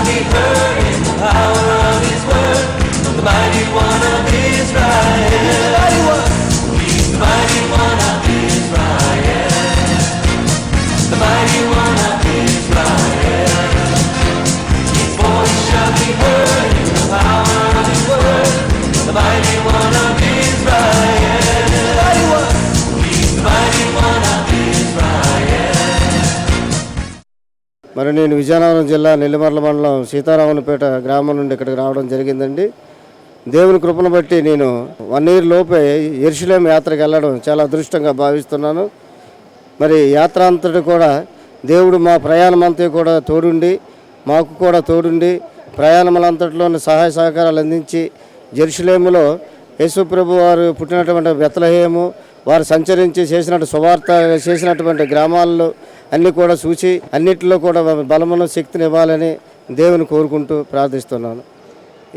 be heard in the power of His word. The mighty one of Israel. He's the mighty one of Israel. The mighty one of Israel. His voice shall be heard in the power of His word. The mighty one of Israel. He's the mighty one of Israel. మరి నేను విజయనగరం జిల్లా నెల్లిమర్ల మండలం సీతారామన్పేట గ్రామం నుండి ఇక్కడికి రావడం జరిగిందండి. దేవుని కృపను బట్టి నేను 1 year లోపే యెరూషలేం యాత్రకు వెళ్ళడం చాలా అదృష్టంగా భావిస్తున్నాను. మరి యాత్ర అంతటి కూడా దేవుడు మా ప్రయాణం అంతా కూడా తోడుండి మాకు కూడా తోడుండి ప్రయాణములంతటిలోని సహాయ సహకారాలు అందించి యెరూషలేములో యేసు ప్రభు వారు పుట్టినటువంటి బెత్లెహేము వారు సంచరించి సువార్త చేసినటువంటి గ్రామాల్లో అన్నీ కూడా చూసి అన్నిటిలో కూడా బలమును శక్తిని ఇవ్వాలని దేవుని కోరుకుంటూ ప్రార్థిస్తున్నాను.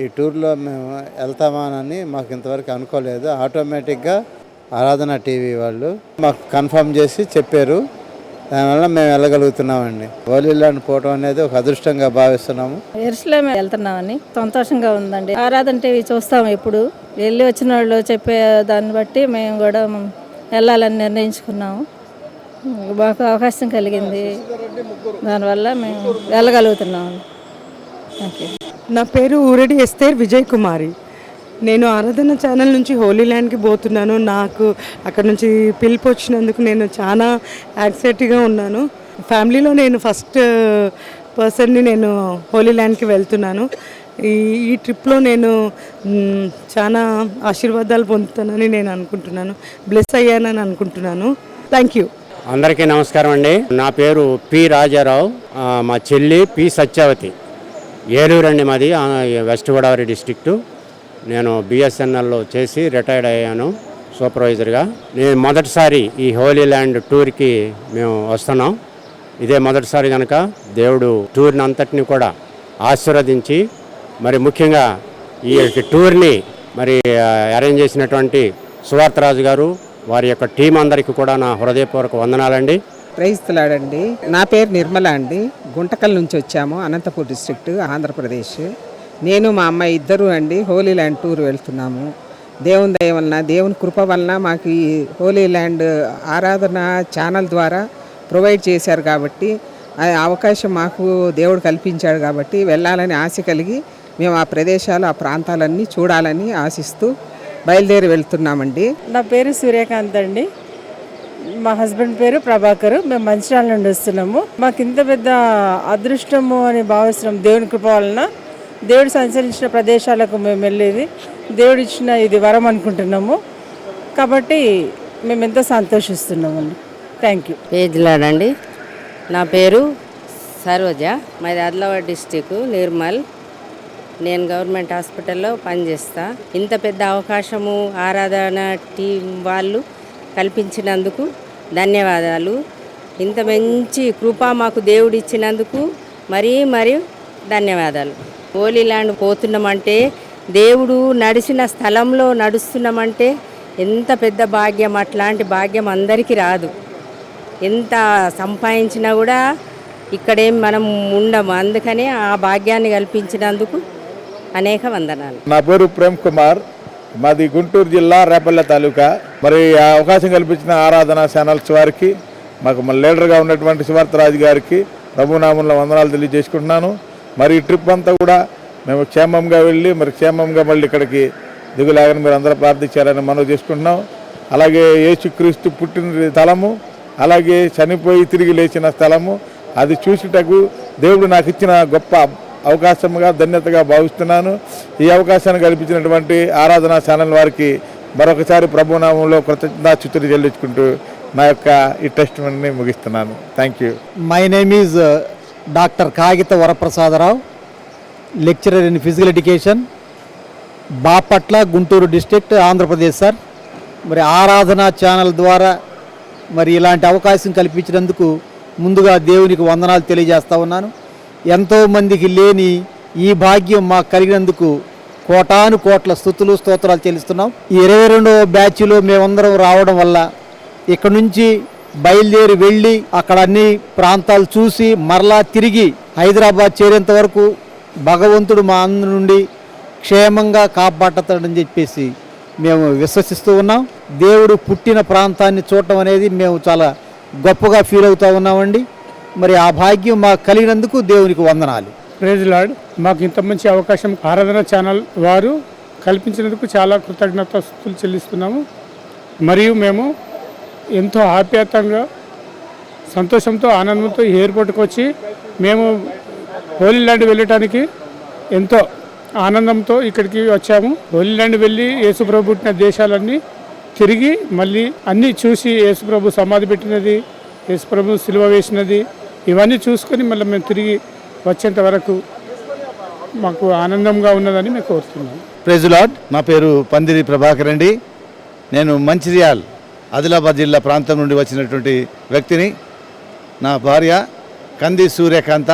ఈ టూర్లో మేము వెళ్తామని మాకు ఇంతవరకు అనుకోలేదు. ఆటోమేటిక్గా ఆరాధన టీవీ వాళ్ళు మాకు కన్ఫర్మ్ చేసి చెప్పారు. దానివల్ల మేము వెళ్ళగలుగుతున్నామండి. హోలీ ల్యాండ్ పోవడం అనేది ఒక అదృష్టంగా భావిస్తున్నాము. యెరూషలేం వెళ్తున్నామని సంతోషంగా ఉందండి. ఆరాధన టీవీ చూస్తాము. ఎప్పుడు వెళ్ళి వచ్చిన వాళ్ళు చెప్పే దాన్ని బట్టి మేము కూడా వెళ్ళాలని నిర్ణయించుకున్నాము. మాకు అవకాశం కలిగింది. దానివల్ల మేము వెళ్ళగలుగుతున్నాము. నా పేరు ఊరడి ఎస్తేర్ విజయ్ కుమారి. నేను ఆరాధన ఛానల్ నుంచి హోలీ ల్యాండ్కి పోతున్నాను. నాకు అక్కడ నుంచి పిలుపు వచ్చినందుకు నేను చాలా యాక్సైట్గా ఉన్నాను. ఫ్యామిలీలో నేను ఫస్ట్ పర్సన్ని నేను హోలీ ల్యాండ్కి వెళ్తున్నాను. ఈ ట్రిప్లో నేను చాలా ఆశీర్వాదాలు పొందుతానని నేను అనుకుంటున్నాను. బ్లెస్ అయ్యానని అనుకుంటున్నాను. Thank you. అందరికీ నమస్కారం అండి. నా పేరు పి రాజారావు. మా చెల్లి పి సత్యావతి. ఏలూరు అండి మాది, వెస్ట్ గోదావరి డిస్ట్రిక్టు. నేను బిఎస్ఎన్ఎల్లో చేసి రిటైర్డ్ అయ్యాను సూపర్వైజర్గా. నేను మొదటిసారి ఈ హోలీ ల్యాండ్ టూర్కి మేము వస్తున్నాం. ఇదే మొదటిసారి కనుక దేవుడు టూర్ని అంతటిని కూడా ఆశీర్వదించి మరి ముఖ్యంగా ఈ టూర్ని మరి అరేంజ్ చేసినటువంటి సువార్తరాజు గారు వారి యొక్క టీం అందరికీ కూడా నా హృదయపూర్వక వందనాలండి. ప్రైజ్లాడండి. నా పేరు నిర్మల అండి. గుంటకల్ నుంచి వచ్చాము, అనంతపూర్ డిస్ట్రిక్ట్, ఆంధ్రప్రదేశ్. నేను మా అమ్మాయి ఇద్దరు అండి హోలీ ల్యాండ్ టూర్ వెళ్తున్నాము. దేవుని దయ వలన, దేవుని కృప వలన మాకు ఈ హోలీ ల్యాండ్ ఆరాధన ఛానల్ ద్వారా ప్రొవైడ్ చేశారు కాబట్టి ఆ అవకాశం మాకు దేవుడు కల్పించాడు కాబట్టి వెళ్ళాలని ఆశ కలిగి మేము ఆ ప్రదేశాలు ఆ ప్రాంతాలన్నీ చూడాలని ఆశిస్తూ బయలుదేరి వెళ్తున్నామండి. నా పేరు సూర్యకాంత్ అండి. మా హస్బెండ్ పేరు ప్రభాకర్. మేము మంచిర్యాల నుండి వస్తున్నాము. మాకు ఇంత పెద్ద అదృష్టము అని భావిస్తున్నాం. దేవుని కృప వలన దేవుడు సంచరించిన ప్రదేశాలకు మేము వెళ్ళేది దేవుడు ఇచ్చిన ఇది వరం అనుకుంటున్నాము. కాబట్టి మేము ఎంతో సంతోషిస్తున్నామండి. Thank you. పేజ్లాడండి. నా పేరు సరోజ. మాది ఆదిలాబాద్ డిస్టిక్ నిర్మల్. నేను గవర్నమెంట్ హాస్పిటల్లో పనిచేస్తా. ఇంత పెద్ద అవకాశము ఆరాధన టీం వాళ్ళు కల్పించినందుకు ధన్యవాదాలు. ఇంత మంచి కృప మాకు దేవుడు ఇచ్చినందుకు మరీ ధన్యవాదాలు. హోలీ ల్యాండ్ పోతున్నామంటే దేవుడు నడిచిన స్థలంలో నడుస్తున్నామంటే ఎంత పెద్ద భాగ్యం. అట్లాంటి భాగ్యం అందరికీ రాదు. ఎంత సంపాదించినా కూడా ఇక్కడేం మనం ఉండము. అందుకనే ఆ భాగ్యాన్ని కల్పించినందుకు అనేక వందనాలు. నా పేరు ప్రేమ్ కుమార్. మాది గుంటూరు జిల్లా రేపల్లె తాలూకా. మరి ఆ అవకాశం కల్పించిన ఆరాధన ఛానల్స్ వారికి, మాకు మన లీడర్గా ఉన్నటువంటి సువార్తరాజు గారికి ప్రభునామంలో వందనాలు తెలియజేసుకుంటున్నాను. మరి ఈ ట్రిప్ అంతా కూడా మేము క్షేమంగా వెళ్ళి మరి క్షేమంగా మళ్ళీ ఇక్కడికి దిగులాగని మీరు అందరూ ప్రార్థించాలని మనవి చేసుకుంటున్నాం. అలాగే యేసుక్రీస్తు పుట్టిన స్థలము, అలాగే చనిపోయి తిరిగి లేచిన స్థలము, అది చూసుటకు దేవుడు నాకు ఇచ్చిన గొప్ప అవకాశంగా ధన్యతగా భావిస్తున్నాను. ఈ అవకాశాన్ని కల్పించినటువంటి ఆరాధన ఛానల్ వారికి మరొకసారి ప్రభునామంలో కృతజ్ఞతాస్తుతులు చెల్లించుకుంటూ నా యొక్క ఈ టెస్టిమనీని ముగిస్తున్నాను. Thank you. My name is doctor Kagita Varaprasadarao, lecturer in physical education, Bapatla, Guntur district, Andhra Pradesh sir. మరి ఆరాధన ఛానల్ ద్వారా మరి ఇలాంటి అవకాశం కల్పించినందుకు ముందుగా దేవునికి వందనాలు తెలియజేస్తా ఉన్నాను. ఎంతోమందికి లేని ఈ భాగ్యం మాకు కలిగినందుకు కోటాను కోట్ల స్తుతులు స్తోత్రాలు చెల్లిస్తున్నాం. ఈ 22వ బ్యాచ్లో మేమందరం రావడం వల్ల ఇక్కడ నుంచి బయలుదేరి వెళ్ళి అక్కడ అన్ని ప్రాంతాలు చూసి మరలా తిరిగి హైదరాబాద్ చేరేంత వరకు భగవంతుడు మా అందరి నుండి క్షేమంగా కాపాడతాడని చెప్పేసి మేము విశ్వసిస్తూ ఉన్నాం. దేవుడు పుట్టిన ప్రాంతాన్ని చూడటం అనేది మేము చాలా గొప్పగా ఫీల్ అవుతూ ఉన్నామండి. మరి ఆ భాగ్యం మాకు కలిగినందుకు దేవునికి వందనాలు. Praise Lord. మాకు ఇంత మంచి అవకాశం ఆరాధన ఛానల్ వారు కల్పించినందుకు చాలా కృతజ్ఞతాస్తుతులు చెల్లిస్తున్నాము. మరియు మేము ఎంతో ఆప్యాయంగా సంతోషంతో ఆనందంతో ఈ ఎయిర్పోర్ట్కి వచ్చి మేము హోలీ ల్యాండ్ వెళ్ళటానికి ఎంతో ఆనందంతో ఇక్కడికి వచ్చాము. హోలీ ల్యాండ్ వెళ్ళి యేసుప్రభు పుట్టిన దేశాలన్నీ తిరిగి మళ్ళీ అన్నీ చూసి యేసుప్రభు సమాధి పెట్టినది, యేసుప్రభు సిలువ వేసినది ఇవన్నీ చూసుకొని మళ్ళీ మేము తిరిగి వచ్చేంత వరకు మాకు ఆనందంగా ఉన్నదని మేము కోరుతున్నాం. Praise Lord. నా పేరు పందిరి ప్రభాకర్ అండి. నేను మంచిర్యాల్ ఆదిలాబాద్ జిల్లా ప్రాంతం నుండి వచ్చినటువంటి వ్యక్తిని. నా భార్య కంది సూర్యకాంత.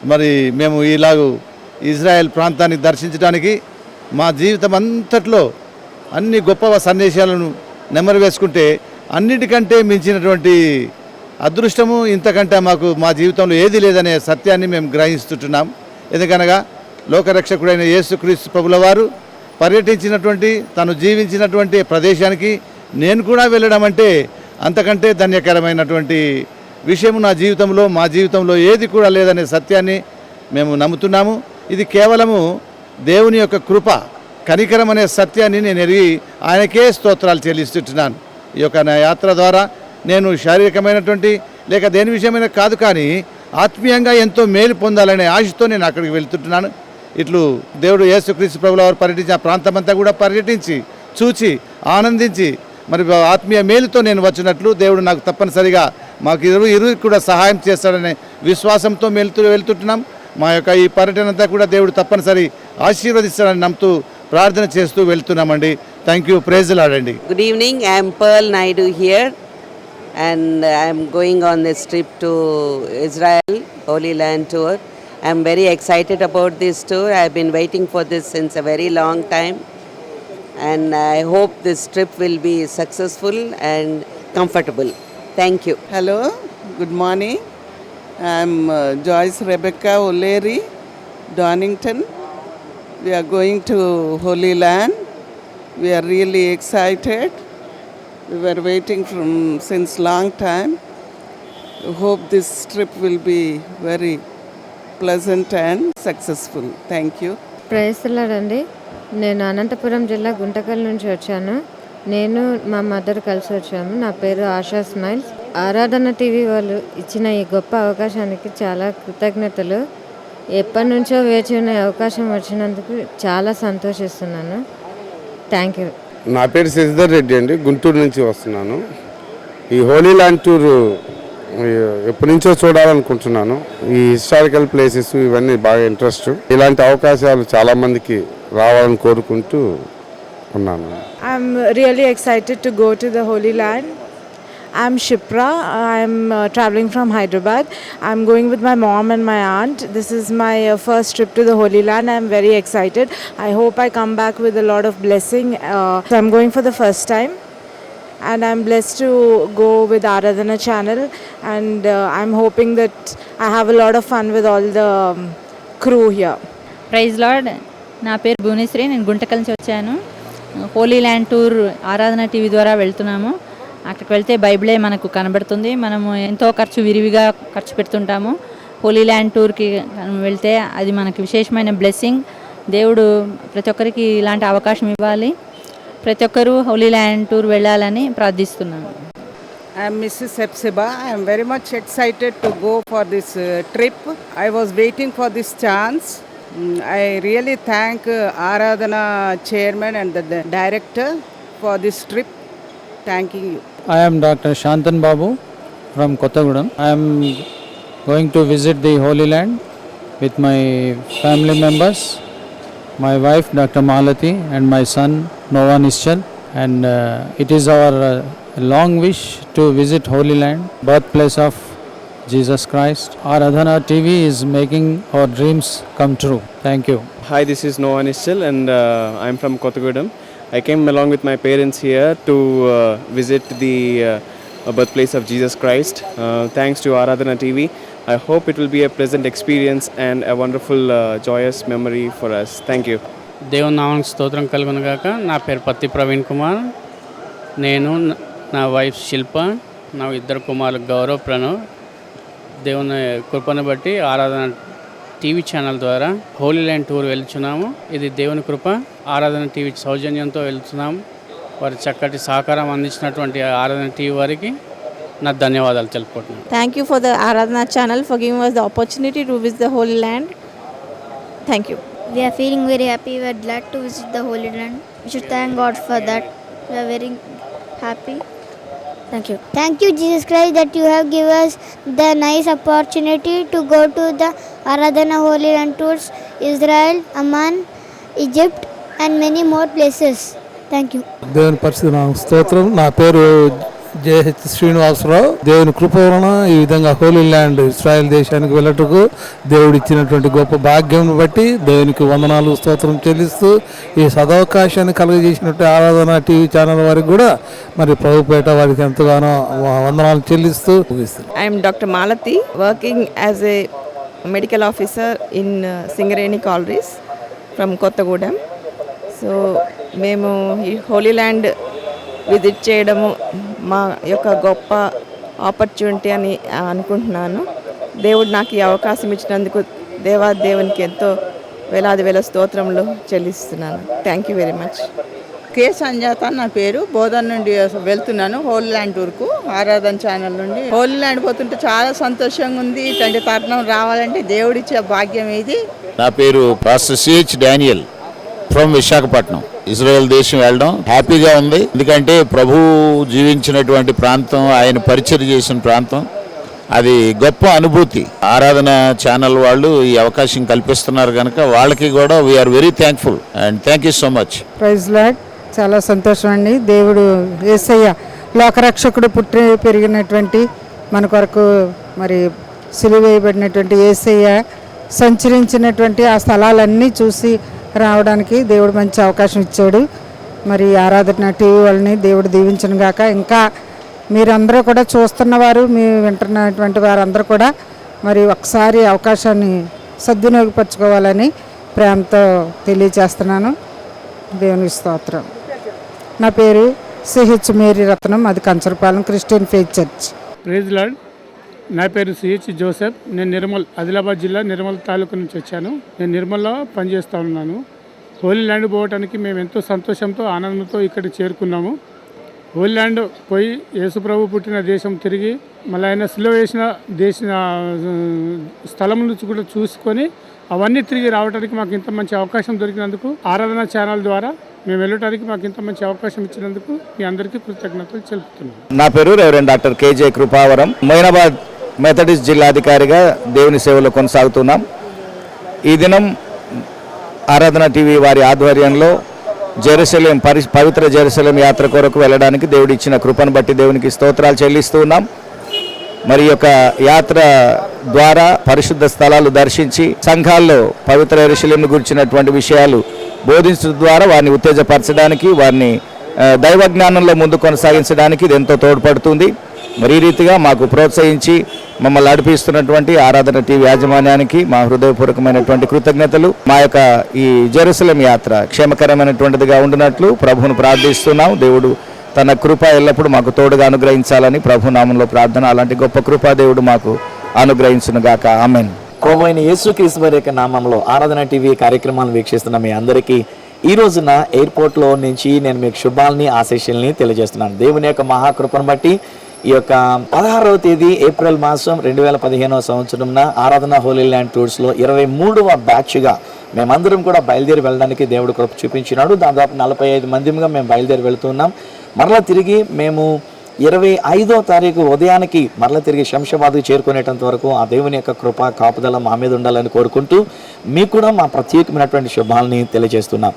మరి మేము ఇలాగూ ఇజ్రాయెల్ ప్రాంతాన్ని దర్శించడానికి మా జీవితం అంతట్లో అన్ని గొప్ప సందేశాలను నెమరు వేసుకుంటే అన్నిటికంటే మించినటువంటి అదృష్టము ఇంతకంటే మాకు మా జీవితంలో ఏది లేదనే సత్యాన్ని మేము గ్రహిస్తుంటున్నాం. ఎందుకనగా లోకరక్షకుడైన యేసుక్రీస్తు ప్రభుల వారు పర్యటించినటువంటి తను జీవించినటువంటి ప్రదేశానికి నేను కూడా వెళ్ళడం అంటే అంతకంటే ధన్యకరమైనటువంటి విషయం నా జీవితంలో మా జీవితంలో ఏది కూడా లేదనే సత్యాన్ని మేము నమ్ముతున్నాము. ఇది కేవలము దేవుని యొక్క కృప, కనికరం అనే సత్యాన్ని నేను ఎరిగి ఆయనకే స్తోత్రాలు చెల్లిస్తుంటున్నాను. ఈ యొక్క నా యాత్ర ద్వారా నేను శారీరకమైనటువంటి లేక దేని విషయమైన కాదు, కానీ ఆత్మీయంగా ఎంతో మేలు పొందాలనే ఆశతో నేను అక్కడికి వెళ్తుంటున్నాను. ఇట్లు దేవుడు యేసుక్రీస్తు ప్రభుల వారు పర్యటించి ఆ ప్రాంతమంతా కూడా పర్యటించి చూచి ఆనందించి మరి ఆత్మీయ మేలుతో నేను వచ్చినట్లు దేవుడు నాకు తప్పనిసరిగా మాకు ఇరువురు కూడా సహాయం చేస్తాడనే విశ్వాసంతో వెళ్తుంటున్నాం. మా యొక్క ఈ పర్యటన అంతా కూడా దేవుడు తప్పనిసరి ఆశీర్వదిస్తాడని నమ్ముతూ ప్రార్థన చేస్తూ వెళ్తున్నామండి. Thank you. ప్రైజ్ లార్డ్ అండి. Good evening. I am Pearl Naidu here, and I am going on this trip to Israel Holy Land tour. I am very excited about this tour. I have been waiting for this since a very long time, and I hope this trip will be successful and comfortable. Thank you. Hello, good morning. I am Joyce Rebecca O'Leary, Donington. We are going to Holy Land. We are really excited. We were waiting since long time. I hope this trip will be very pleasant and successful. Thank you. Praise Lord అండి. నేను అనంతపురం జిల్లా గుంటకల్ నుంచి వచ్చాను. నేను మా mother కలిసి వచ్చాము. నా పేరు ఆశా స్మైల్స్. ఆరాధన టీవీ వాళ్ళు ఇచ్చిన ఈ గొప్ప అవకాశానికి చాలా కృతజ్ఞతలు. ఎప్పటి నుంచో వేచి ఉన్న అవకాశం వచ్చినందుకు చాలా సంతోషిస్తున్నాను. Thank you. నా పేరు శశిధర్ రెడ్డి అండి, గుంటూరు నుంచి వస్తున్నాను. ఈ హోలీ ల్యాండ్ టూర్ ఎప్పటి నుంచో చూడాలనుకుంటున్నాను. ఈ హిస్టారికల్ ప్లేసెస్ ఇవన్నీ బాగా ఇంట్రెస్ట్. ఇలాంటి అవకాశాలు చాలామందికి రావాలని కోరుకుంటూ ఉన్నాను. I'm really excited to go to the Holy Land. I'm Shipra. I'm traveling from Hyderabad. I'm going with my mom and my aunt. This is my first trip to the Holy Land. I'm very excited. I hope I come back with a lot of blessing. So I'm going for the first time, and I'm blessed to go with Aradhana channel, and I'm hoping that I have a lot of fun with all the crew here. Praise Lord. నా పేరు భువనేశ్వరి. నేను గుంటకల్ నుంచి వచ్చాను. Holy land tour Aradhana TV ద్వారా వెళ్తున్నాము. అక్కడికి వెళ్తే బైబిలే మనకు కనబడుతుంది. మనము ఎంతో విరివిగా ఖర్చు పెడుతుంటాము. హోలీ ల్యాండ్ టూర్కి వెళ్తే అది మనకి విశేషమైన బ్లెస్సింగ్. దేవుడు ప్రతి ఒక్కరికి ఇలాంటి అవకాశం ఇవ్వాలి. ప్రతి ఒక్కరూ హోలీ ల్యాండ్ టూర్ వెళ్ళాలని ప్రార్థిస్తున్నాను. I am Mrs. Sepsiba. I am very much excited to go for this trip. I was waiting for this chance. I really thank Aradhana chairman and the director for this trip. Thanking you. I am Dr. Shantan Babu from Kottagudam. I am going to visit the Holy Land with my family members, my wife Dr. Malati and my son Noah Nischal, and it is our long wish to visit Holy Land, birthplace of Jesus Christ. Aradhana TV is making our dreams come true. Thank you. Hi, this is Noah Nischal, and I am from Kottagudam. I came along with my parents here to visit the birthplace of Jesus Christ. Thanks to Aradhana TV, I hope it will be a pleasant experience and a wonderful, joyous memory for us. Thank you. దేవుని నామానికి స్తోత్రం కలుగును గాక. నా పేరు పత్తి ప్రవీణ్ కుమార్. నేను నా వైఫ్ శిల్ప, నా ఇద్దరు కుమారులు గౌరవ్, ప్రణవ్. దేవుని కృపను బట్టి ఆరాధన టీవీ ఛానల్ ద్వారా హోలీ ల్యాండ్ టూర్ వెళ్తున్నాము. ఇది దేవుని కృప. ఆరాధన టీవీ సౌజన్యంతో వెళ్తున్నాము. వారి చక్కటి సహకారం అందించినటువంటి ఆరాధన టీవీ వారికి నా ధన్యవాదాలు తెలుపుకుంటున్నాను. Thank you for the Aradhana channel for giving us the opportunity to visit the Holy Land. Thank you. We are feeling very happy. We are glad to visit the Holy Land. We should thank God for that. We are very happy. Thank you. Thank you, Jesus Christ, that you have given us the nice opportunity to go to the Aradhana Holy Land tours, Israel, Amman, Egypt, and many more places. Thank you. దేవుని పరిశుద్ధ నామమునకు స్తోత్రం. నా పేరు JH Srinivasarao. దేవుని కృప వలన ఈ విధంగా హోలీ ల్యాండ్ ఇస్రాయల్ దేశానికి వెళ్ళటకు దేవుడు ఇచ్చినటువంటి గొప్ప భాగ్యం బట్టి దేవునికి వందనాలు స్తోత్రం చెల్లిస్తూ ఈ సదవకాశాన్ని కలుగజేసినట్టు ఆరాధన టీవీ ఛానల్ వారికి కూడా మరి ప్రభుపేట వారికి ఎంతగానో వందనాలు చెల్లిస్తూ ముగిస్తున్నాను. I am Dr. Malati, working as a medical officer in Singareni Collieries from Kottagudem. So మేము ఈ హోలీ ల్యాండ్ విజిట్ చేయడము మా యొక్క గొప్ప ఆపర్చునిటీ అని అనుకుంటున్నాను. దేవుడు నాకు ఈ అవకాశం ఇచ్చినందుకు దేవునికి ఎంతో వేలాది వేల స్తోత్రములు చెల్లిస్తున్నాను. Thank you very much. K Sanjatha నా పేరు. బోధన్ నుండి వెళ్తున్నాను హోలీ ల్యాండ్ టూర్కు ఆరాధన ఛానల్ నుండి. హోలీ ల్యాండ్ పోతుంటే చాలా సంతోషంగా ఉంది. ఇట్లాంటి తరుణం రావాలంటే దేవుడిచ్చే భాగ్యం ఇది. నా పేరు pastor CH Daniel from Visakhapatnam. Israel దేశం వెళ్ళడం హ్యాపీగా ఉంది. ఎందుకంటే ప్రభు జీవించినటువంటి ప్రాంతం, ఆయన పరిచయం చేసిన ప్రాంతం, అది గొప్ప అనుభూతి. ఆరాధన ఛానల్ వాళ్ళు ఈ అవకాశం కల్పిస్తున్నారు కనుక వాళ్ళకి కూడా we are very thankful and thank you so much. Praise Lord. చాలా సంతోషం అండి. దేవుడు యేసయ్య లోకరక్షకుడు పుట్టి పెరిగినటువంటి మన కొరకు మరి సిలువ వేయబడినటువంటి యేసయ్య సంచరించినటువంటి ఆ స్థలాలన్నీ చూసి రావడానికి దేవుడు మంచి అవకాశం ఇచ్చాడు. మరి ఆరాధన టీవీ వాళ్ళని దేవుడు దీవించను గాక. ఇంకా మీరందరూ కూడా చూస్తున్నవారు, మీ వింటున్నటువంటి వారందరూ కూడా మరి ఒకసారి అవకాశాన్ని సద్వినియోగపరచుకోవాలని ప్రేమతో తెలియజేస్తున్నాను. దేవుని స్తోత్రం. నా పేరు సిహెచ్ మేరీ రత్నం, అది Kancharapalem Christian faith church. Praise Lord. నా పేరు సిహెచ్ జోసెఫ్. నేను నిర్మల్, ఆదిలాబాద్ జిల్లా నిర్మల్ తాలూకా నుంచి వచ్చాను. నేను నిర్మల్లో పనిచేస్తూ ఉన్నాను. హోలీ ల్యాండ్ పోవడానికి మేము ఎంతో సంతోషంతో ఆనందంతో ఇక్కడికి చేరుకున్నాము. హోలీ ల్యాండ్ పోయి యేసుప్రభు పుట్టిన దేశం తిరిగి మళ్ళీ ఆయన సిలువ వేసిన స్థలం నుంచి కూడా చూసుకొని అవన్నీ తిరిగి రావడానికి మాకు ఇంత మంచి అవకాశం దొరికినందుకు, ఆరాధన ఛానల్ ద్వారా మేము వెళ్ళడానికి మాకు ఇంత మంచి అవకాశం ఇచ్చినందుకు మీ అందరికీ కృతజ్ఞతలు తెలుపుతున్నాను. నా పేరు reverend doctor KJ Kripavaram. Moinabad Methodist జిల్లాధికారిగా దేవుని సేవలో కొనసాగుతున్నాం. ఈ దినం ఆరాధన టీవీ వారి ఆధ్వర్యంలో జెరూసలేం పవిత్ర జెరూసలేం యాత్ర కొరకు వెళ్ళడానికి దేవుడు ఇచ్చిన కృపను బట్టి దేవునికి స్తోత్రాలు చెల్లిస్తూ ఉన్నాం. మరి యొక్క యాత్ర ద్వారా పరిశుద్ధ స్థలాలు దర్శించి సంఘాల్లో పవిత్ర యెరూషలేంను గురించినటువంటి విషయాలు బోధించడం ద్వారా వారిని ఉత్తేజపరచడానికి, వారిని దైవ జ్ఞానంలో ముందు కొనసాగించడానికి ఇది ఎంతో తోడ్పడుతుంది. మరి ఈ రీతిగా మాకు ప్రోత్సహించి మమ్మల్ని నడిపిస్తున్నటువంటి ఆరాధన టీవీ యాజమాన్యానికి మా హృదయపూర్వకమైనటువంటి కృతజ్ఞతలు. మా యొక్క ఈ జెరూసలేం యాత్ర క్షేమకరమైనటువంటిదిగా ఉండినట్లు ప్రభువును ప్రార్థిస్తున్నాం. దేవుడు తన కృప ఎల్లప్పుడూ మాకు తోడుగా అనుగ్రహించాలని ప్రభు నామంలో ప్రార్థన. అలాంటి గొప్ప కృపా దేవుడు మాకు అనుగ్రహించును గాక. ఆమేన్. ప్రభువైన యేసుక్రీస్తు వారి యొక్క నామంలో ఆరాధన టీవీ కార్యక్రమాలను వీక్షిస్తున్న మీ అందరికీ ఈ రోజున ఎయిర్పోర్ట్లో నుంచి నేను మీకు శుభాలని ఆశీస్సుల్ని తెలియజేస్తున్నాను. దేవుని యొక్క మహాకృపను బట్టి ఈ యొక్క 16వ తేదీ ఏప్రిల్ మాసం 2015వ సంవత్సరంన ఆరాధన హోలీ ల్యాండ్ టూర్స్లో 23వ బ్యాచ్గా మేమందరం కూడా బయలుదేరి వెళ్ళడానికి దేవుడు కృప చూపించినాడు. దాదాపు 45 మందిగా మేము బయలుదేరి వెళుతున్నాం. మరలా తిరిగి మేము 25వ తారీఖు ఉదయానికి మరలా తిరిగి శంషాబాద్కు చేరుకునేటంత వరకు ఆ దేవుని యొక్క కృప కాపుదల మా మీద ఉండాలని కోరుకుంటూ మీకు కూడా మా ప్రత్యేకమైనటువంటి శుభాలని తెలియజేస్తున్నాం.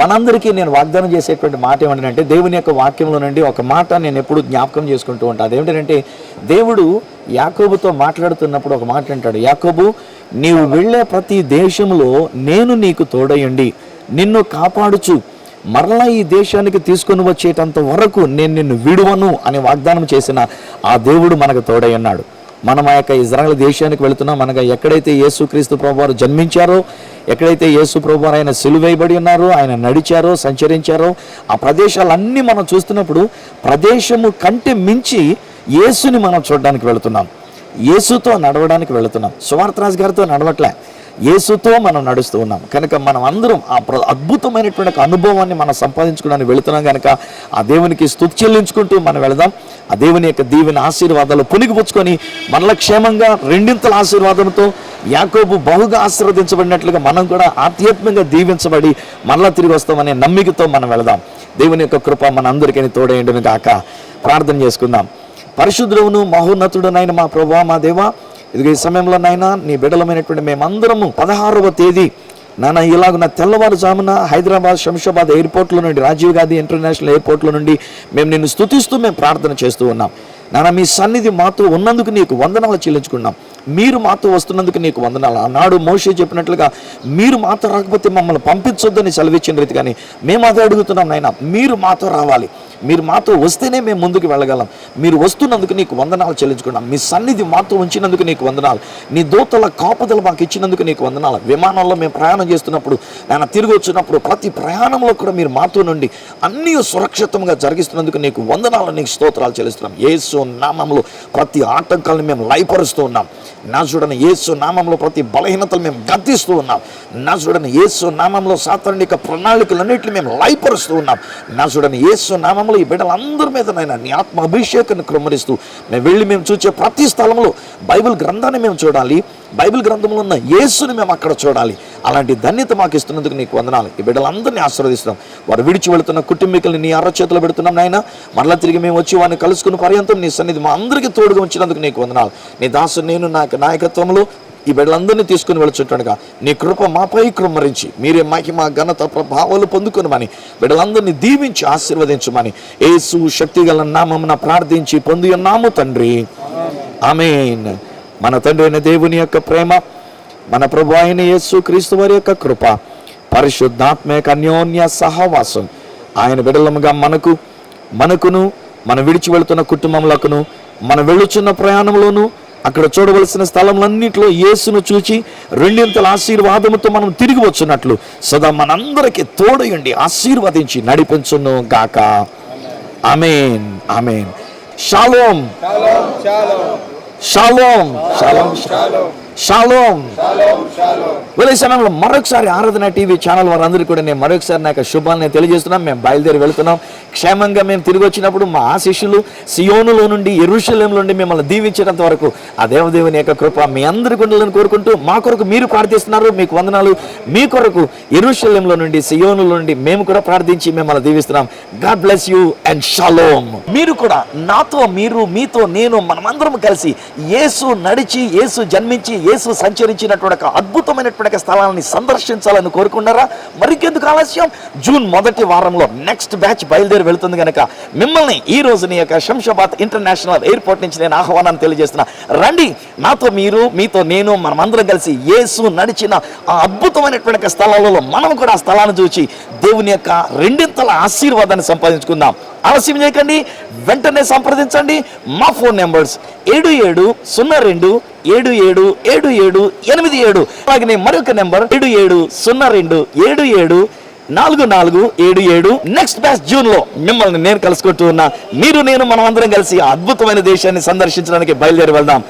మనందరికీ నేను వాగ్దానం చేసేటువంటి మాట ఏమంటే, దేవుని యొక్క వాక్యంలో నుండి ఒక మాట నేను ఎప్పుడు జ్ఞాపకం చేసుకుంటూ ఉంటాను. అదేమిటంటే, దేవుడు యాకోబుతో మాట్లాడుతున్నప్పుడు ఒక మాట అంటాడు, యాకోబు, నీవు వెళ్ళే ప్రతి దేశంలో నేను నీకు తోడయుండి నిన్ను కాపాడుచు మరలా ఈ దేశానికి తీసుకొని వచ్చేటంత వరకు నేను నిన్ను విడువను అని వాగ్దానం చేసిన ఆ దేవుడు మనకు తోడై ఉన్నాడు. మనం ఆ యొక్క ఇజ్రాయెల్ దేశానికి వెళుతున్నాం. అనగా ఎక్కడైతే యేసుక్రీస్తు ప్రభువారు జన్మించారో, ఎక్కడైతే యేసు ప్రభువారు ఆయన సిలువేయబడి ఉన్నారో, ఆయన నడిచారో, సంచరించారో, ఆ ప్రదేశాలన్నీ మనం చూస్తున్నప్పుడు ప్రదేశము కంటే మించి యేసుని మనం చూడడానికి వెళుతున్నాం. యేసుతో నడవడానికి వెళుతున్నాం. సువార్తరాజు గారితో నడవట్లే, యేసుతో మనం నడుస్తూ ఉన్నాం. కనుక మనం అందరం ఆ అద్భుతమైనటువంటి అనుభవాన్ని మనం సంపాదించుకోవడానికి వెళుతున్నాం. కనుక ఆ దేవునికి స్తుతి చెల్లించుకుంటూ మనం వెళదాం. ఆ దేవుని యొక్క దీవెన ఆశీర్వాదాలు పుణిగిపుచ్చుకొని మనల క్షేమంగా రెండింతల ఆశీర్వాదంతో యాకోబు బహుగా ఆశీర్వదించబడినట్లుగా మనం కూడా ఆధ్యాత్మికంగా దీవించబడి మరలా తిరిగి వస్తామనే నమ్మికతో మనం వెళదాం. దేవుని యొక్క కృప మన అందరికీ తోడేయండును గాక. ప్రార్థన చేసుకుందాం. పరిశుద్ధుడును మహోన్నతుడునైన మా ప్రభువా, మా దేవా, ఇదిగో ఈ సమయంలో నాయన నీ బిడ్డలమైనటువంటి మేమందరము 16వ తేదీ నాన్న ఇలాగున్న తెల్లవారుజామున హైదరాబాద్ శంషాబాద్ ఎయిర్పోర్ట్లో నుండి, రాజీవ్ గాంధీ ఇంటర్నేషనల్ ఎయిర్పోర్ట్లో నుండి మేము నిన్ను స్తుతిస్తూ మేము ప్రార్థన చేస్తూ ఉన్నాం. నాన్న మీ సన్నిధి మాతో ఉన్నందుకు నీకు వందనాలు చెల్లించుకున్నాం. మీరు మాతో వస్తున్నందుకు నీకు వందనాలు. ఆనాడు మోషే చెప్పినట్లుగా మీరు మాతో రాకపోతే మమ్మల్ని పంపించొద్దని సెలవిచ్చిన రీతి, కానీ మేము అదే అడుగుతున్నాం నాయన, మీరు మాతో రావాలి. మీరు మాతో వస్తేనే మేము ముందుకు వెళ్ళగలం. మీరు వస్తున్నందుకు నీకు వందనాలు చెల్లించుకున్నాం. మీ సన్నిధి మాతో ఉంచినందుకు నీకు వందనాలు. నీ దూతల కాపుదల మాకు ఇచ్చినందుకు నీకు వందనాలు. విమానంలో మేము ప్రయాణం చేస్తున్నప్పుడు, నాయన తిరిగి వచ్చినప్పుడు ప్రతి ప్రయాణంలో కూడా మీరు మాతో నుండి అన్నీ సురక్షితంగా జరిగిస్తున్నందుకు నీకు వందనాలు, నీకు స్తోత్రాలు చెల్లిస్తున్నాం. యేసు నామంలో ప్రతి ఆటంకాలను మేము లయపరుస్తూ ఉన్నాం. నా చూడని యేసు నామంలో ప్రతి బలహీనతలు మేము గద్దిస్తూ ఉన్నాం. నా చూడని యేసు నామంలో సాతాను యొక్క ప్రణాళికలన్నింటినీ మేము లయపరుస్తూ ఉన్నాం. నా చూడని యేసు నామంలో ఈ బిడ్డలందరి మీద నాయన నీ ఆత్మ అభిషేకాన్ని కృమ్మరిస్తూ మేము వెళ్ళి మేము చూసే ప్రతి స్థలంలో బైబిల్ గ్రంథాన్ని మేము చూడాలి. బైబిల్ గ్రంథంలో ఉన్న యేసుని మేము అక్కడ చూడాలి. అలాంటి ధన్యత మాకు ఇస్తున్నందుకు నీకు వందనాలు. ఈ బిడ్డలందరినీ ఆశీర్వదిస్తున్నాం. వారు విడిచి వెళుతున్న కుటుంబీకుల్ని నీ అరచేతులు పెడుతున్నాం నాయన. మరలా తిరిగి మేము వచ్చి వారిని కలుసుకున్న పర్యంతం నీ సన్నిధి మా అందరికీ తోడుగా ఉంచినందుకు నీకు వందనాలు. నీ దాసు నేను నాయకత్వంలో ఈ బిడ్డలందరినీ తీసుకుని వెళుచుంటాడుగా నీ కృప మాపై కృమ్మరించి మీరే మహిమ ఘనత ప్రభావాలు పొందుకునమని బిడ్డలందరినీ దీవించి ఆశీర్వదించమని యేసు శక్తిగల నామమున ప్రార్థించి పొంది ఉన్నాము తండ్రి. ఆమేన్. మన తండ్రి అయిన దేవుని యొక్క ప్రేమ, మన ప్రభు అయిన యేసు క్రీస్తు వారి యొక్క కృప, పరిశుద్ధాత్మ యొక్క అన్యోన్య సహవాసం ఆయన బిడ్డలముగా మనకును మనం విడిచి వెళుతున్న కుటుంబములకును మనం వెళ్ళుచున్న ప్రయాణంలోనూ అక్కడ చూడవలసిన స్థలంలన్నింటిలో యేసును చూచి రెండింతల ఆశీర్వాదముతో మనం తిరిగి వచ్చినట్లు సదా మనందరికీ తోడయుండి ఆశీర్వదించి నడిపించును గాక. ఆమేన్. ఆమేన్. షాలోమ్ షాలోమ్ షాలోమ్ షాలోమ్. ఈ సమయంలో మరొకసారి ఆరాధన టీవీ ఛానల్ వారందరికీ కూడా నేను మరొకసారి నాకు శుభాలను తెలియజేస్తున్నాం. మేము బయలుదేరి వెళుతున్నాం. క్షేమంగా మేము తిరిగి వచ్చినప్పుడు మా ఆశీస్సులు సియోనులో నుండి యెరూషలేము నుండి మిమ్మల్ని దీవించేంత వరకు ఆ దేవదేవుని యొక్క కృప మీ అందరికీ ఉండాలని కోరుకుంటూ మా కొరకు మీరు ప్రార్థిస్తున్నారు, మీకు వందనాలు. మీ కొరకు యెరూషలేములో నుండి సియోనులో నుండి మేము కూడా ప్రార్థించి మిమ్మల్ని దీవిస్తున్నాం. గాడ్ బ్లెస్ యూ అండ్ షాలోమ్. మీరు కూడా నాతో, మీరు మీతో, నేను మనమందరం కలిసి యేసు నడిచి, యేసు జన్మించి, యేసు సంచరించినటువంటి అద్భుతమైనటువంటి స్థలాన్ని సందర్శించాలని కోరుకున్నారా? మరికెందుకు ఆలస్యం? జూన్ మొదటి వారంలో నెక్స్ట్ బ్యాచ్ బయలుదేరి వెళుతుంది కనుక మిమ్మల్ని ఈ రోజు నీ యొక్క శంషాబాద్ ఇంటర్నేషనల్ ఎయిర్పోర్ట్ నుంచి నేను ఆహ్వానాన్ని తెలియజేస్తున్నా. రండి, నాతో మీరు, మీతో నేను, మనమందరం కలిసి యేసు నడిచిన ఆ అద్భుతమైనటువంటి స్థలాలలో మనం కూడా ఆ స్థలాన్ని చూసి దేవుని యొక్క రెండింతల ఆశీర్వాదాన్ని సంపాదించుకుందాం. ఆలస్యం చేయకండి, వెంటనే సంప్రదించండి. మా ఫోన్ నెంబర్స్ 7702777787. అలాగే మరొక నెంబర్ 7702774477. నెక్స్ట్ బ్యాచ్ జూన్ లో మిమ్మల్ని నేను కలుసుకుంటూ ఉన్నా. మీరు, నేను, మనం అందరం కలిసి ఆ అద్భుతమైన దేశాన్ని సందర్శించడానికి బయలుదేరి వెళ్దాం.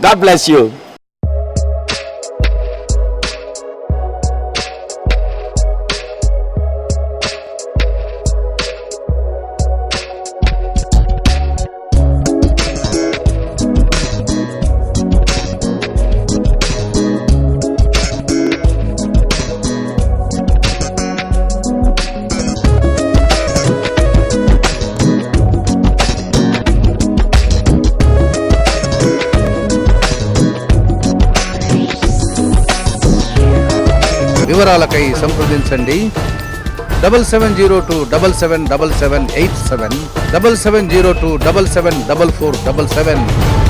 God bless you. వివరాలకై సంప్రదించండి 7702777787 7702774477.